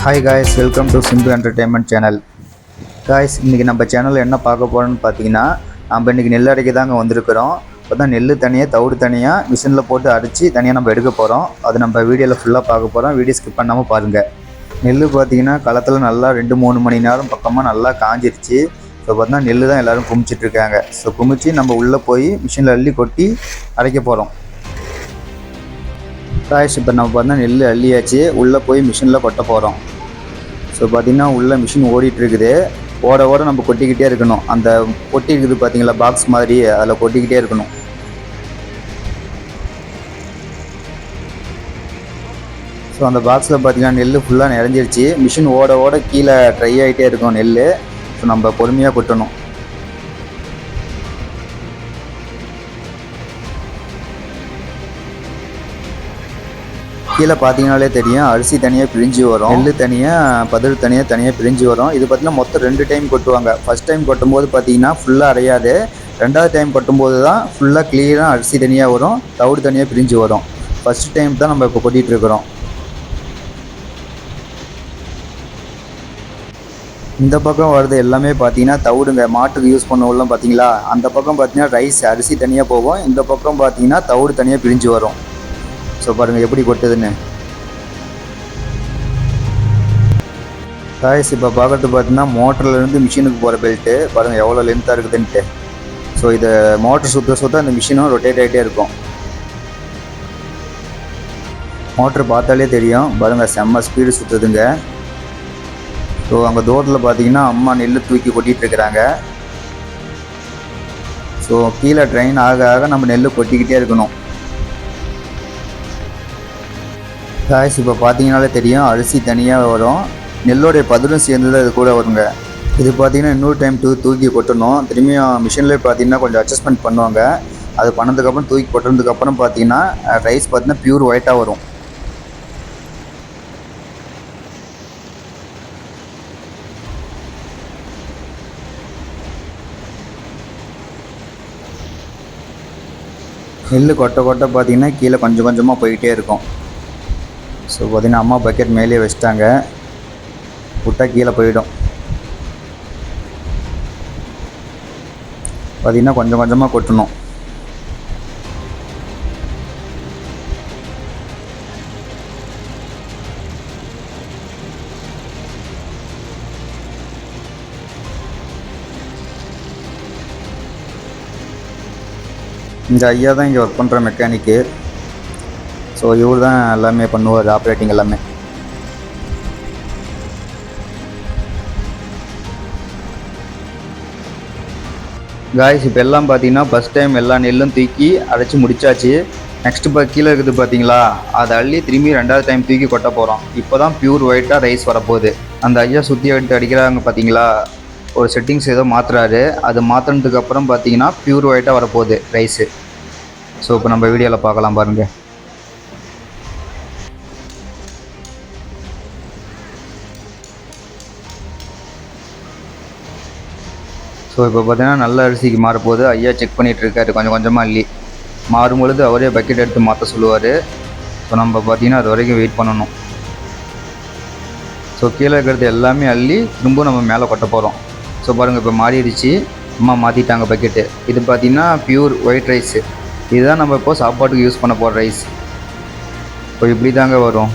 Hi guys, welcome to simple entertainment channel. Guys, இன்றைக்கி நம்ம சேனலில் என்ன பார்க்க போகிறோன்னு பார்த்தீங்கன்னா, நம்ம இன்றைக்கி நெல் அரைக்க தாங்க வந்திருக்கிறோம். இப்போ தான் நெல் தனியாக தவிடு தனியாக மிஷினில் போட்டு அரைச்சி தனியாக நம்ம எடுக்க போகிறோம். அது நம்ம வீடியோவில் ஃபுல்லாக பார்க்க போகிறோம். வீடியோ ஸ்கிப் பண்ணாமல் பாருங்கள். நெல் பார்த்தீங்கன்னா களத்தில் நல்லா 2-3 மணி நேரம் பக்கமாக நல்லா காஞ்சிருச்சு. ஸோ பார்த்தீங்கன்னா நெல் தான் எல்லோரும் குமிச்சிட்ருக்காங்க. ஸோ குமிச்சு நம்ம உள்ளே போய் மிஷினில் அள்ளி கொட்டி அரைக்க போகிறோம். காய்ஸ், இப்போ நம்ம பார்த்தீங்கன்னா நெல் அள்ளியாச்சு, உள்ளே போய் மிஷினில் கொட்ட போகிறோம். ஸோ பார்த்திங்கன்னா உள்ளே மிஷின் ஓடிட்டுருக்குது. ஓட நம்ம கொட்டிக்கிட்டே இருக்கணும். அந்த கொட்டி இருக்குது பார்த்தீங்களா, பாக்ஸ் மாதிரி, அதில் கொட்டிக்கிட்டே இருக்கணும். ஸோ அந்த பாக்ஸில் பார்த்திங்கன்னா நெல் ஃபுல்லாக நிறைஞ்சிருச்சு. மிஷின் ஓட கீழே ட்ரை ஆகிட்டே இருக்கும் நெல். ஸோ நம்ம பொறுமையாக கொட்டணும். கீழே பார்த்தீங்கனாலே தெரியும், அரிசி தனியாக பிரிஞ்சு வரும், நெல் தனியாக, பதில் தனியாக பிரிஞ்சு வரும். இது பார்த்திங்கன்னா மொத்தம் 2 டைம் கொட்டுவாங்க. ஃபஸ்ட் டைம் கொட்டும்போது பார்த்தீங்கன்னா ஃபுல்லாக அரையாது. 2வது டைம் கொட்டும்போது தான் ஃபுல்லாக கிளியராக அரிசி தனியாக வரும், தவிடு தனியாக பிரிஞ்சு வரும். ஃபஸ்ட் டைம் தான் நம்ம இப்போ கொட்டிகிட்ருக்குறோம். இந்த பக்கம் வர்றது எல்லாமே பார்த்தீங்கன்னா தவிடுங்க, மாட்டுக்கு யூஸ் பண்ணுவோம்லாம் பார்த்தீங்களா. அந்த பக்கம் பார்த்தீங்கன்னா ரைஸ் அரிசி தனியாக போகும், இந்த பக்கம் பார்த்தீங்கன்னா தவிடு தனியாக பிரிஞ்சு வரும். ஸோ பாருங்கள் எப்படி கொட்டுதுன்னு. காய்ஸ், இப்போ பார்க்கறது பார்த்தீங்கன்னா மோட்டர்லேருந்து மிஷினுக்கு போகிற பெல்ட்டு பாருங்கள் எவ்வளோ லென்த்தாக இருக்குதுன்ட்டு. ஸோ இதை மோட்டர் சுற்ற அந்த மிஷினும் ரொட்டேட் ஆகிட்டே இருக்கும். மோட்ரு பார்த்தாலே தெரியும் பாருங்கள், செம்ம ஸ்பீடு சுற்றுதுங்க. ஸோ அங்கே தூரத்தில் பார்த்தீங்கன்னா அம்மா நெல் தூக்கி கொட்டிகிட்ருக்குறாங்க. ஸோ கீழே ட்ரெயின் ஆக நம்ம நெல் கொட்டிக்கிட்டே இருக்கணும். காய்ஸ், இப்போ பார்த்தீங்கனாலே தெரியும், அரிசி தனியாக வரும், நெல்லோடைய பதிலும் சேர்ந்து தான் இது கூட வருங்க. இது பார்த்தீங்கன்னா இன்னொரு டைம் தூக்கி கொட்டணும். திரும்பியும் மிஷின்லேயே பார்த்தீங்கன்னா கொஞ்சம் அட்ஜஸ்ட்மெண்ட் பண்ணுவாங்க. அது பண்ணதுக்கப்புறம் தூக்கி கொட்டுறதுக்கப்புறம் பார்த்தீங்கன்னா ரைஸ் பார்த்தீங்கன்னா பியூர் ஒயிட்டாக வரும். நெல் கொட்ட பார்த்தீங்கன்னா கீழே கொஞ்சம் கொஞ்சமாக போய்கிட்டே இருக்கும். ஸோ பார்த்திங்கன்னா அம்மா பக்கெட் மேலே வச்சிட்டாங்க, விட்டால் கீழே போயிடும். பார்த்திங்கன்னா கொஞ்சம் கொஞ்சமாக கொட்டணும். இந்த ஐயா தான் இங்கே ஒர்க் பண்ணுற மெக்கானிக்கு. ஸோ இவர் தான் எல்லாமே பண்ணுவார், ஆப்ரேட்டிங் எல்லாமே. காய்ஸ், இப்போ எல்லாம் பார்த்தீங்கன்னா ஃபஸ்ட் டைம் எல்லா நெல்லும் தூக்கி அரைச்சி முடிச்சாச்சு. நெக்ஸ்ட்டு இப்போ கீழே இருக்குது பார்த்தீங்களா, அதை அள்ளி திரும்பி 2வது டைம் தூக்கி கொட்ட போகிறோம். இப்போ தான் பியூர் ஒயிட்டாக ரைஸ் வரப்போகுது. அந்த ஐயா சுற்றி எடுத்து அடிக்கிறாங்க பார்த்தீங்களா, ஒரு செட்டிங்ஸ் ஏதோ மாற்றுறாரு. அது மாற்றினதுக்கப்புறம் பார்த்தீங்கன்னா பியூர் ஒயிட்டாக வரப்போகுது ரைஸு. ஸோ இப்போ நம்ம வீடியோவில் பார்க்கலாம் பாருங்கள். ஸோ இப்போ பார்த்தீங்கன்னா நல்ல அரிசிக்கு மாறப்போகுது. ஐயா செக் பண்ணிகிட்ருக்காரு, கொஞ்சம் கொஞ்சமாக அள்ளி மாறும்பொழுது அவரே பக்கெட் எடுத்து மாற்ற சொல்லுவார். ஸோ நம்ம பார்த்திங்கன்னா அது வரைக்கும் வெயிட் பண்ணணும். ஸோ கீழே இருக்கிறது எல்லாமே அள்ளி திரும்ப நம்ம மேலே கொட்ட போகிறோம். ஸோ பாருங்கள், இப்போ மாறிடுச்சு, அம்மா மாற்றிட்டாங்க பக்கெட்டு. இது பார்த்திங்கன்னா பியூர் ஒயிட் ரைஸு. இதுதான் நம்ம இப்போது சாப்பாட்டுக்கு யூஸ் பண்ண போகிற ரைஸ். இப்போ இப்படி தாங்க வரும்.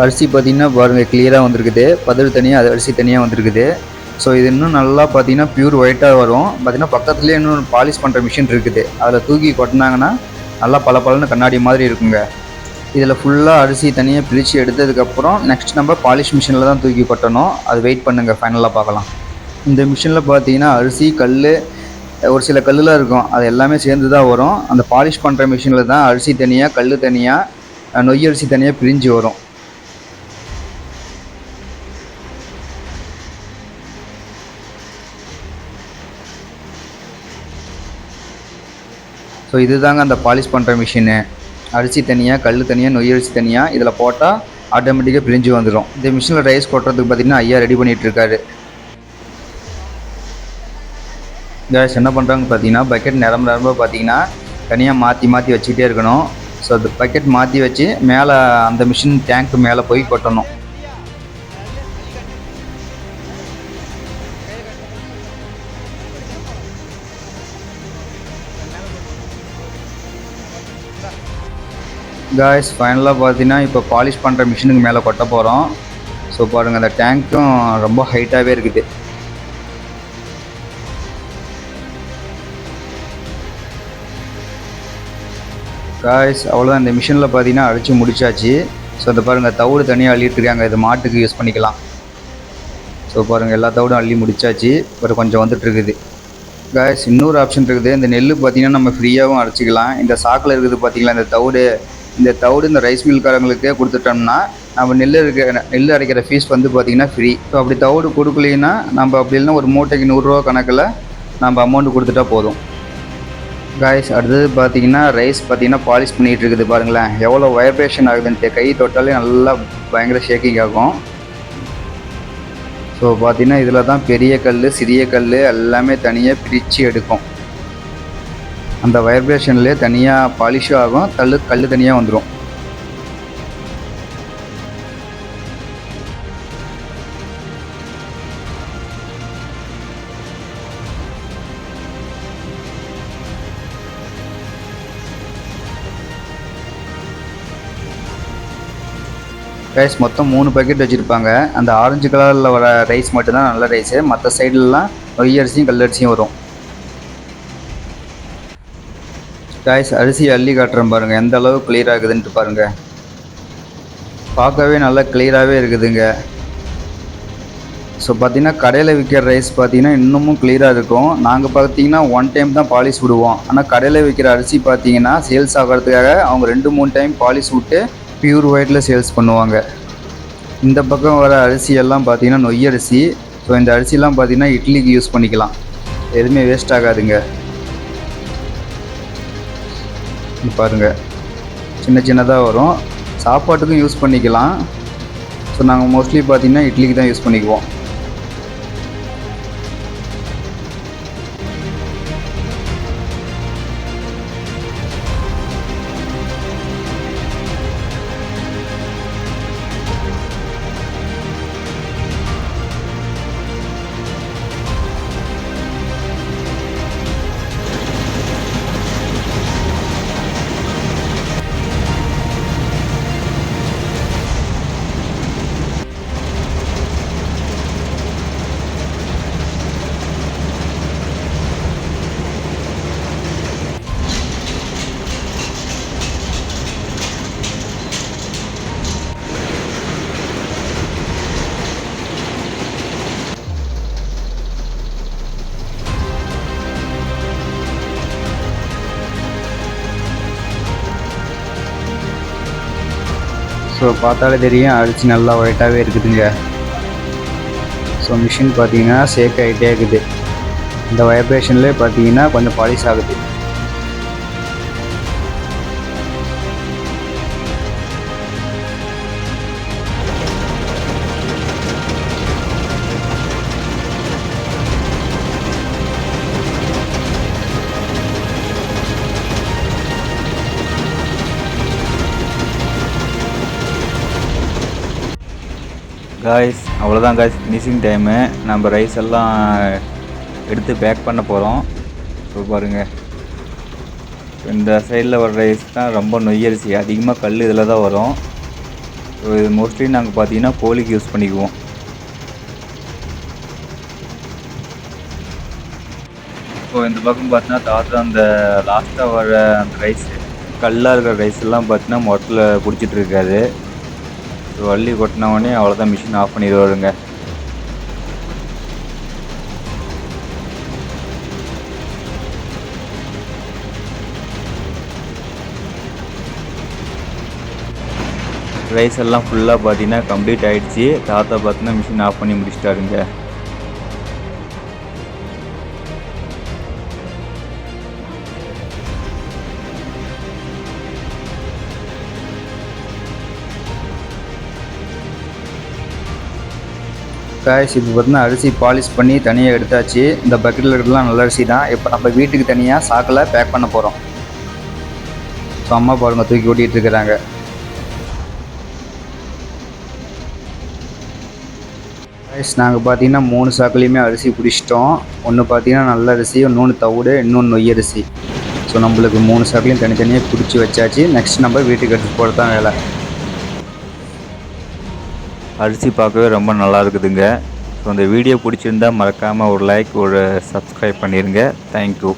அரிசி பார்த்திங்கன்னா பாருங்கள் கிளியராக வந்திருக்குது, பதில் தனியாக அது அரிசி தனியாக வந்திருக்குது. ஸோ இது இன்னும் நல்லா பார்த்தீங்கன்னா பியூர் ஒயிட்டாக வரும். பார்த்திங்கன்னா பக்கத்துலேயே இன்னும் பாலிஷ் பண்ணுற மிஷின் இருக்குது, அதில் தூக்கி கொட்டினாங்கன்னா நல்லா பளபளன்னு கண்ணாடி மாதிரி இருக்குங்க. இதில் ஃபுல்லாக அரிசி தனியாக பிரித்து எடுத்ததுக்கப்புறம் நெக்ஸ்ட் நம்ம பாலிஷ் மிஷினில் தான் தூக்கி கொட்டணும். அது வெயிட் பண்ணுங்கள், ஃபைனலாக பார்க்கலாம். இந்த மிஷினில் பார்த்தீங்கன்னா அரிசி, கல், ஒரு சில கல்லுலாம் இருக்கும், அது எல்லாமே சேர்ந்து தான் வரும். அந்த பாலிஷ் பண்ணுற மிஷினில் தான் அரிசி தனியாக, கல் தனியாக, நொய் அரிசி தனியாக பிரிஞ்சு வரும். ஸோ இது தாங்க அந்த பாலிஷ் பண்ணுற மிஷினு. அரிசி தனியாக, கல் தனியாக, நொய் அரிசி தனியாக, இதில் போட்டால் ஆட்டோமேட்டிக்காக பிரிஞ்சு வந்துடும். இந்த மிஷினில் ரைஸ் கொட்டுறதுக்கு பார்த்திங்கன்னா ஐயா ரெடி பண்ணிகிட்ருக்காரு. கேஸ் என்ன பண்ணுறாங்கன்னு பார்த்தீங்கன்னா பக்கெட் நிரம்ப பார்த்தீங்கன்னா தனியாக மாற்றி வச்சுக்கிட்டே இருக்கணும். ஸோ அந்த பக்கெட் மாற்றி வச்சு மேலே அந்த மிஷின் டேங்க்கு மேலே போய் கொட்டணும். காய்ஸ் ஃபைனலாக பார்த்தீங்கன்னா இப்போ பாலிஷ் பண்ணுற மிஷினுக்கு மேலே கொட்ட போகிறோம். ஸோ பாருங்கள் அந்த டேங்க்கும் ரொம்ப ஹைட்டாகவே இருக்குது. காய்ஸ் அவ்வளோதான், இந்த மிஷினில் பார்த்தீங்கன்னா அடித்து முடிச்சாச்சு. ஸோ இந்த பாருங்கள் தவிடு தனியாக அள்ளிட்டுருக்காங்க, இது மாட்டுக்கு யூஸ் பண்ணிக்கலாம். ஸோ பாருங்கள் எல்லா தவிடும் அள்ளி முடிச்சாச்சு. இப்போ கொஞ்சம் வந்துட்டுருக்குது. காய்ஸ் இன்னொரு ஆப்ஷன் இருக்குது, இந்த நெல் பார்த்திங்கன்னா நம்ம ஃப்ரீயாகவும் அரைச்சிக்கலாம். இந்த சாக்கில் இருக்குது பார்த்திங்களா இந்த தவிடு இந்த ரைஸ் மில்காரங்களுக்கே கொடுத்துட்டோம்னா நம்ம நெல் அரைக்கிற ஃபீஸ் வந்து பார்த்திங்கன்னா ஃப்ரீ. ஸோ அப்படி தவிடு கொடுக்கலைன்னா நம்ம அப்படி இல்லைன்னா ஒரு மூட்டைக்கு 100 ரூபா கணக்கில் நம்ம அமௌண்ட்டு கொடுத்துட்டா போதும். காய்ஸ் அடுத்தது பார்த்திங்கன்னா ரைஸ் பார்த்திங்கன்னா பாலிஷ் பண்ணிகிட்டு இருக்குது பாருங்களேன், எவ்வளோ வைப்ரேஷன் ஆகுதுன்ட்டு. கை தொட்டாலே நல்லா பயங்கர ஷேக்கிங் ஆகும். ஸோ பார்த்திங்கன்னா இதில் தான் பெரிய கல் சிறிய கல் எல்லாமே தனியாக பிரித்து எடுக்கும். அந்த வைப்ரேஷன்லேயே தனியாக பாலிஷும் ஆகும், கல் தனியாக வந்துடும். ரைஸ் மொத்தம் 3 பக்கெட் வச்சுருப்பாங்க. அந்த ஆரஞ்சு கலரில் வர ரைஸ் மட்டும்தான் நல்ல ரைஸு, மற்ற சைட்லலாம் நொய் அரிசியும் கல்லரிசியும் வரும். ரைஸ் அரிசி அள்ளி காட்டுறேன் பாருங்கள், எந்த அளவு கிளியராக இருக்குதுன்ட்டு பாருங்கள். பார்க்கவே நல்லா கிளியராகவே இருக்குதுங்க. ஸோ பார்த்திங்கன்னா கடையில் விற்கிற ரைஸ் பார்த்திங்கன்னா இன்னமும் கிளியராக இருக்கும். நாங்கள் பார்த்திங்கன்னா 1 டைம் தான் பாலிஷ் விடுவோம். ஆனால் கடையில் விற்கிற அரிசி பார்த்திங்கன்னா சேல்ஸ் ஆகிறதுக்காக அவங்க 2-3 டைம் பாலிஷ் விட்டு பியூர் ஒயிட்டில் சேல்ஸ் பண்ணுவாங்க. இந்த பக்கம் வர அரிசியெல்லாம் பார்த்திங்கன்னா நொய் அரிசி. ஸோ இந்த அரிசிலாம் பார்த்திங்கன்னா இட்லிக்கு யூஸ் பண்ணிக்கலாம், எதுவுமே வேஸ்ட் ஆகாதுங்க. பாருங்கள் சின்னதாக வரும், சாப்பாட்டுக்கும் யூஸ் பண்ணிக்கலாம். ஸோ நாங்கள் மோஸ்ட்லி பார்த்திங்கன்னா இட்லிக்கு தான் யூஸ் பண்ணிக்குவோம். ஸோ பார்த்தாலே தெரியும் அரிசி நல்லா ஒயிட்டாகவே இருக்குதுங்க. ஸோ மிஷின் பார்த்தீங்கன்னா ஷேக் ஆகிட்டே இருக்குது. இந்த வைப்ரேஷன்லேயே பார்த்தீங்கன்னா கொஞ்சம் பாலிஷ் ஆகுது. காய்ஸ் அவ்வளோதான் காய்ஸ், ஃபினிஷிங் டைமு. நம்ம ரைஸ் எல்லாம் எடுத்து பேக் பண்ண போகிறோம். ஸோ பாருங்கள், இந்த சைடில் வர ரைஸ் தான் ரொம்ப நொய்யரிசி, அதிகமாக கல் இதில் தான் வரும். ஸோ இது மோஸ்ட்லி நாங்கள் பார்த்தீங்கன்னா கோழிக்கு யூஸ் பண்ணிக்குவோம். ஸோ இந்த பக்கம் பார்த்தீங்கன்னா தாத்தா அந்த லாஸ்ட்டாக வர அந்த ரைஸ் கல்லாக இருக்கிற ரைஸ் எல்லாம் பார்த்தீங்கன்னா மொட்டில் பிடிச்சிட்டு இருக்காது. ஸோ அள்ளி கொட்டினவொடனே அவ்வளோதான், மிஷின் ஆஃப் பண்ணிடுவாருங்க. ரைஸ் எல்லாம் ஃபுல்லாக பார்த்தீங்கன்னா கம்ப்ளீட் ஆகிடுச்சி. தாத்தா பார்த்தீங்கன்னா மிஷின் ஆஃப் பண்ணி முடிச்சிட்டாருங்க. காய்ஸ் இப்போ பார்த்தீங்கன்னா அரிசி பாலிஷ் பண்ணி தனியாக எடுத்தாச்சு. இந்த பக்கெட்டில் இருக்கிறதுலாம் நல்ல அரிசி தான். இப்போ நம்ம வீட்டுக்கு தனியாக சாக்கில் பேக் பண்ண போகிறோம். ஸோ அம்மா பாருங்கள் தூக்கி ஓட்டிகிட்டு இருக்கிறாங்க. நாங்கள் பார்த்தீங்கன்னா 3 சாக்குலேயுமே அரிசி பிடிச்சிட்டோம். ஒன்று பார்த்தீங்கன்னா நல்ல அரிசி, இன்னொன்று தவிடு, இன்னொன்று நொய் அரிசி. ஸோ நம்மளுக்கு 3 சாக்குலையும் தனித்தனியாக பிடிச்சி வச்சாச்சு. நெக்ஸ்ட் நம்ம வீட்டுக்கு எடுத்து போகிறது தான் வேலை. அரிசி பார்க்கவே ரொம்ப நல்லா இருக்குதுங்க. ஸோ இந்த வீடியோ பிடிச்சிருந்தா மறக்காமல் ஒரு லைக், ஒரு சப்ஸ்கிரைப் பண்ணிடுங்க. தேங்க்யூ.